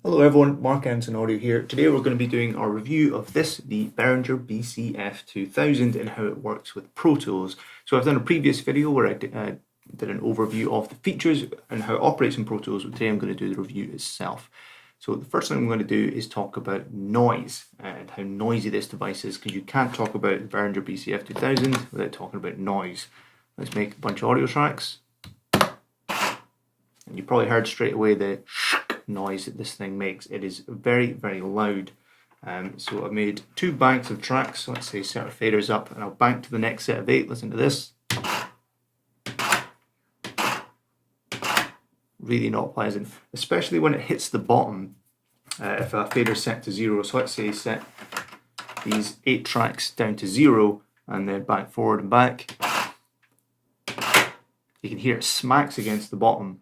Hello everyone, Mark Anson Audio here. Today we're going to be doing our review of the Behringer BCF2000 and how it works with Pro Tools. So I've done a previous video where I did an overview of the features and how it operates in Pro Tools, but today I'm going to do the review itself. So the first thing I'm going to do is talk about noise and how noisy this device is, because you can't talk about the Behringer BCF2000 without talking about noise. Let's make a bunch of audio tracks. And you probably heard straight away the noise that this thing makes. It is very, very loud. So I've made 2 banks of tracks. So let's say set our faders up, and I'll bank to the next set of 8. Listen to this. Really not pleasant, especially when it hits the bottom. If a fader's set to 0, so let's say set these 8 tracks down to 0 and then back forward and back. You can hear it smacks against the bottom.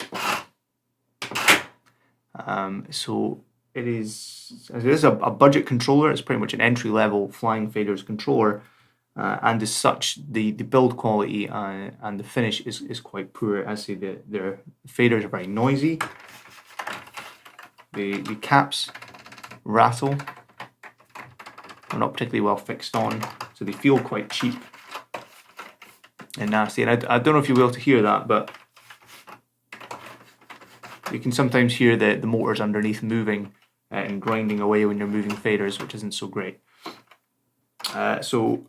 So it is a budget controller. It's pretty much an entry-level flying faders controller, and as such, the build quality and the finish is quite poor. As I say, their faders are very noisy. The caps rattle. They're not particularly well fixed on, so they feel quite cheap and nasty. And I don't know if you'll be able to hear that, but you can sometimes hear the motors underneath moving and grinding away when you're moving faders, which isn't so great. So,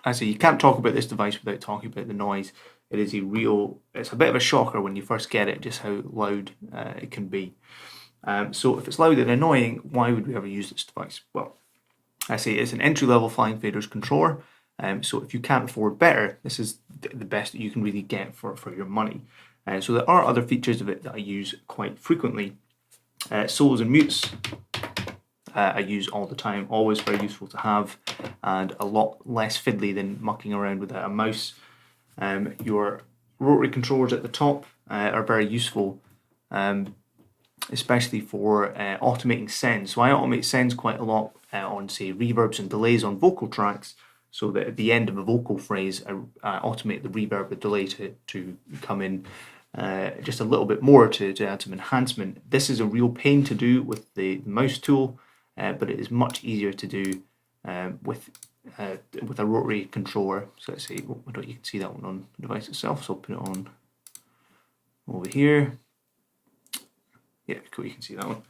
I say, you can't talk about this device without talking about the noise. It's a bit of a shocker when you first get it, just how loud it can be. So if it's loud and annoying, why would we ever use this device? Well, I say it's an entry-level flying faders controller. So if you can't afford better, this is the best that you can really get for your money. So there are other features of it that I use quite frequently. Solos and mutes I use all the time, always very useful to have, and a lot less fiddly than mucking around with a mouse. Your rotary controllers at the top are very useful, especially for automating sends. So I automate sends quite a lot on, say, reverbs and delays on vocal tracks, so that at the end of a vocal phrase, I automate the reverb and delay to come in just a little bit more to add some enhancement. This is a real pain to do with the mouse tool, but it is much easier to do with a rotary controller. So let's see, you can see that one on the device itself, so I'll put it on over here. Yeah, cool, you can see that one.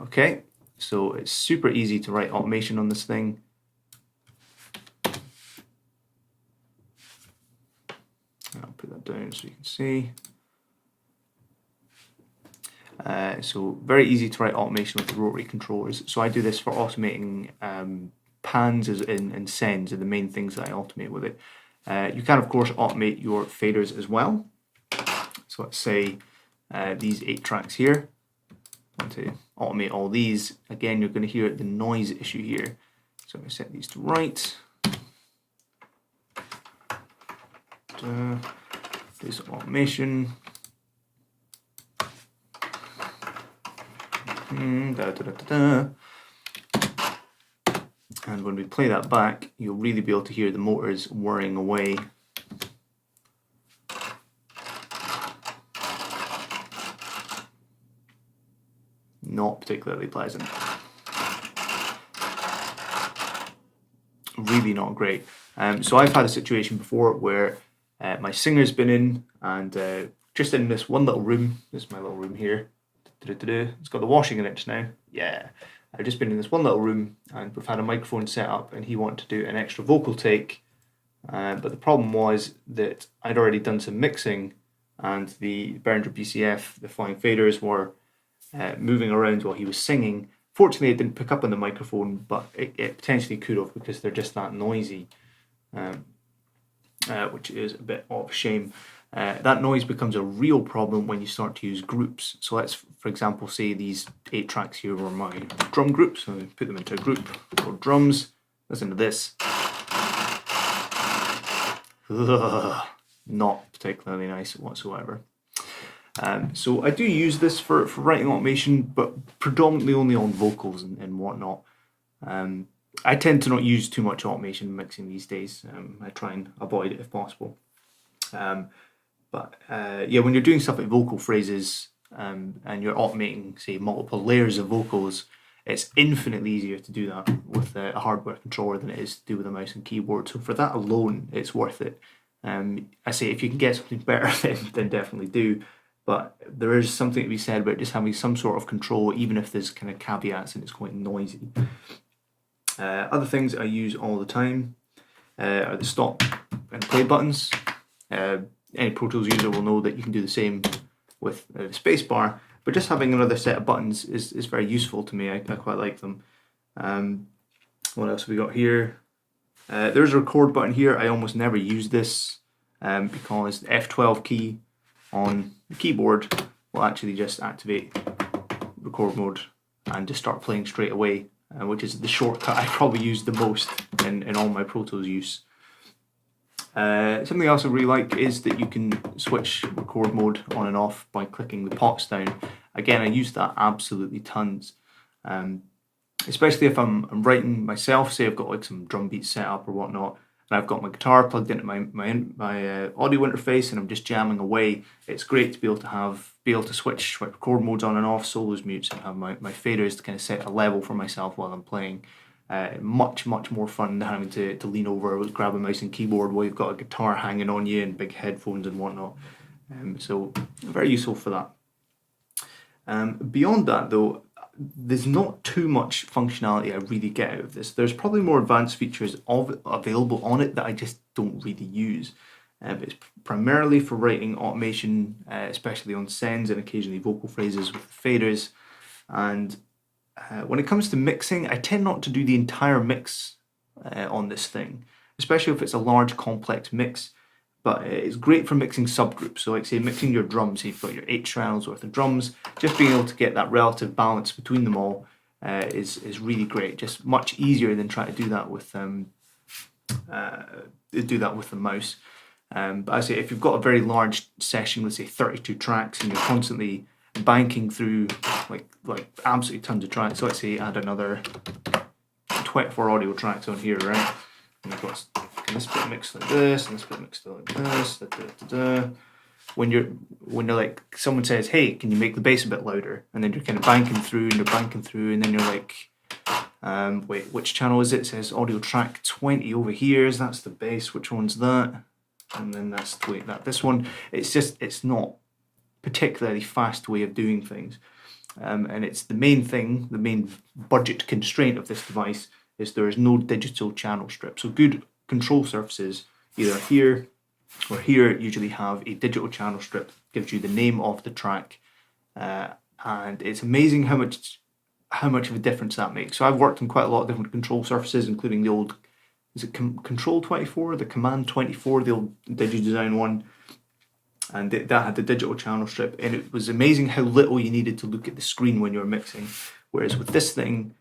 Okay, so it's super easy to write automation on this thing. I'll put that down so you can see. So very easy to write automation with the rotary controllers. So I do this for automating pans and sends are the main things that I automate with it. You can of course automate your faders as well. So let's say these 8 tracks here. I want to automate all these. Again, you're going to hear the noise issue here. So I'm going to set these to right. This automation. And when we play that back, you'll really be able to hear the motors whirring away. Not particularly pleasant. Really not great. So I've had a situation before where my singer's been in, and just in this one little room, this is my little room here, it's got the washing in it just now, yeah. I've just been in this one little room and we've had a microphone set up and he wanted to do an extra vocal take, but the problem was that I'd already done some mixing and the Behringer BCF, the flying faders, were moving around while he was singing. Fortunately it didn't pick up on the microphone, but it potentially could have, because they're just that noisy. Which is a bit of a shame. That noise becomes a real problem when you start to use groups. So let's, for example, say these 8 tracks here were my drum groups. So I put them into a group called drums. Listen to this. Ugh, not particularly nice whatsoever. So I do use this for writing automation, but predominantly only on vocals and whatnot. I tend to not use too much automation mixing these days. I try and avoid it if possible. But yeah, when you're doing stuff like vocal phrases, and you're automating, say, multiple layers of vocals, it's infinitely easier to do that with a hardware controller than it is to do with a mouse and keyboard. So for that alone, it's worth it. I say if you can get something better, then definitely do. But there is something to be said about just having some sort of control, even if there's kind of caveats and it's quite noisy. Other things I use all the time are the stop and play buttons. Any Pro Tools user will know that you can do the same with the spacebar, but just having another set of buttons is very useful to me. I quite like them. What else have we got here? There's a record button here. I almost never use this because the F12 key on the keyboard will actually just activate record mode and just start playing straight away, which is the shortcut I probably use the most in all my Pro Tools use. Something else I really like is that you can switch record mode on and off by clicking the pots down. Again, I use that absolutely tons, especially if I'm writing myself. Say I've got like some drum beats set up or whatnot, and I've got my guitar plugged into my audio interface, and I'm just jamming away. It's great to be able to switch record modes on and off, solos, mutes, and have my faders to kind of set a level for myself while I'm playing. Much more fun than having to lean over, grab a mouse and keyboard while you've got a guitar hanging on you and big headphones and whatnot. So very useful for that. Beyond that though, there's not too much functionality I really get out of this. There's probably more advanced features available on it that I just don't really use. It's primarily for writing automation, especially on sends and occasionally vocal phrases with faders. And when it comes to mixing, I tend not to do the entire mix on this thing, especially if it's a large complex mix. But it's great for mixing subgroups. So like say mixing your drums, you've got your 8 channels worth of drums, just being able to get that relative balance between them all is really great. Just much easier than trying to do that with the mouse. But I say if you've got a very large session, let's say 32 tracks, and you're constantly banking through like absolutely tons of tracks. So let's say add another 24 audio tracks on here, right? And you've got this bit mixed like this, and this bit mixed like this. When you're like, someone says, "Hey, can you make the bass a bit louder?" And then you're kind of banking through, and then you're like, "Wait, which channel is it?" It says audio track 20 over here. That's the bass. Which one's that? And then that's this one. It's not particularly fast way of doing things, and it's the main budget constraint of this device is there is no digital channel strip. So good control surfaces, either here or here, usually have a digital channel strip, gives you the name of the track, and it's amazing how much of a difference that makes. So I've worked on quite a lot of different control surfaces, including the old, is it Control 24, the Command 24, the old DigiDesign one, and that had the digital channel strip, and it was amazing how little you needed to look at the screen when you're mixing. Whereas with this thing,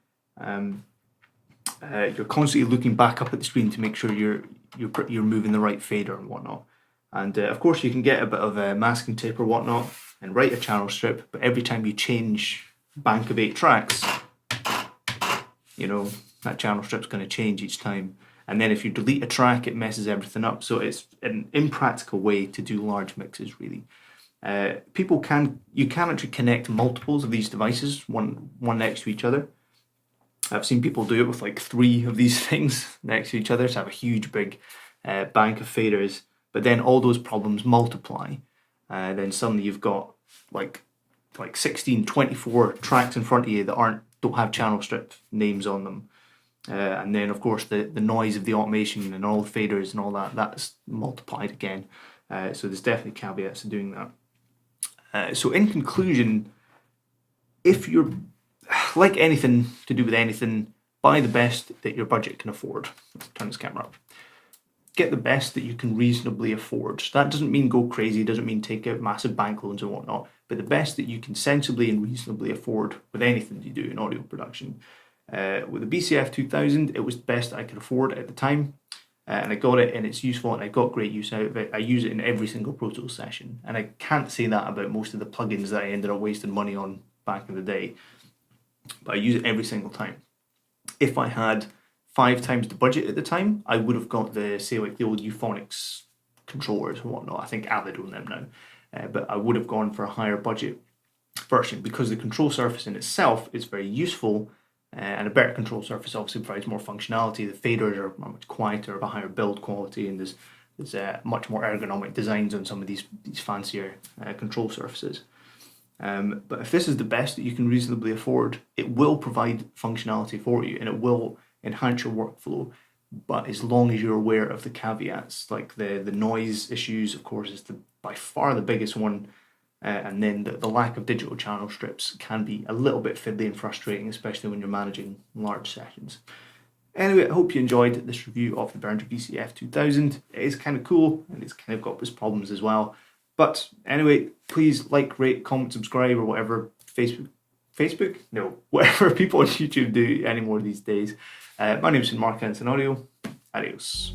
you're constantly looking back up at the screen to make sure you're moving the right fader and whatnot. And of course, you can get a bit of masking tape or whatnot and write a channel strip, but every time you change bank of 8 tracks, that channel strip's going to change each time. And then if you delete a track, it messes everything up. So it's an impractical way to do large mixes, really. You can actually connect multiples of these devices, one next to each other. I've seen people do it with like 3 of these things next to each other, to have a huge big bank of faders. But then all those problems multiply. Then suddenly you've got like 16, 24 tracks in front of you that don't have channel strip names on them. And then, of course, the noise of the automation and all the faders and all that's multiplied again. So there's definitely caveats to doing that. So in conclusion, if you're like anything to do with anything, buy the best that your budget can afford. Let's turn this camera up. Get the best that you can reasonably afford. That doesn't mean go crazy, doesn't mean take out massive bank loans and whatnot, but the best that you can sensibly and reasonably afford with anything you do in audio production. With the BCF2000, it was the best I could afford at the time, and I got it, and it's useful, and I got great use out of it. I use it in every single Pro Tools session, and I can't say that about most of the plugins that I ended up wasting money on back in the day, but I use it every single time. If I had 5 times the budget at the time, I would have got the old Euphonics controllers and whatnot. I think Avid own them now, but I would have gone for a higher budget version, because the control surface in itself is very useful, and a better control surface obviously provides more functionality. The faders are much quieter, of a higher build quality, and there's much more ergonomic designs on some of these fancier control surfaces. But if this is the best that you can reasonably afford, it will provide functionality for you and it will enhance your workflow. But as long as you're aware of the caveats, like the noise issues, of course, is by far the biggest one. And then the lack of digital channel strips can be a little bit fiddly and frustrating, especially when you're managing large sessions. Anyway, I hope you enjoyed this review of the Behringer BCF2000. It is kind of cool and it's kind of got its problems as well. But anyway, please like, rate, comment, subscribe, or whatever Facebook? No, whatever people on YouTube do anymore these days. My name's Mark Anson Audio. Adios.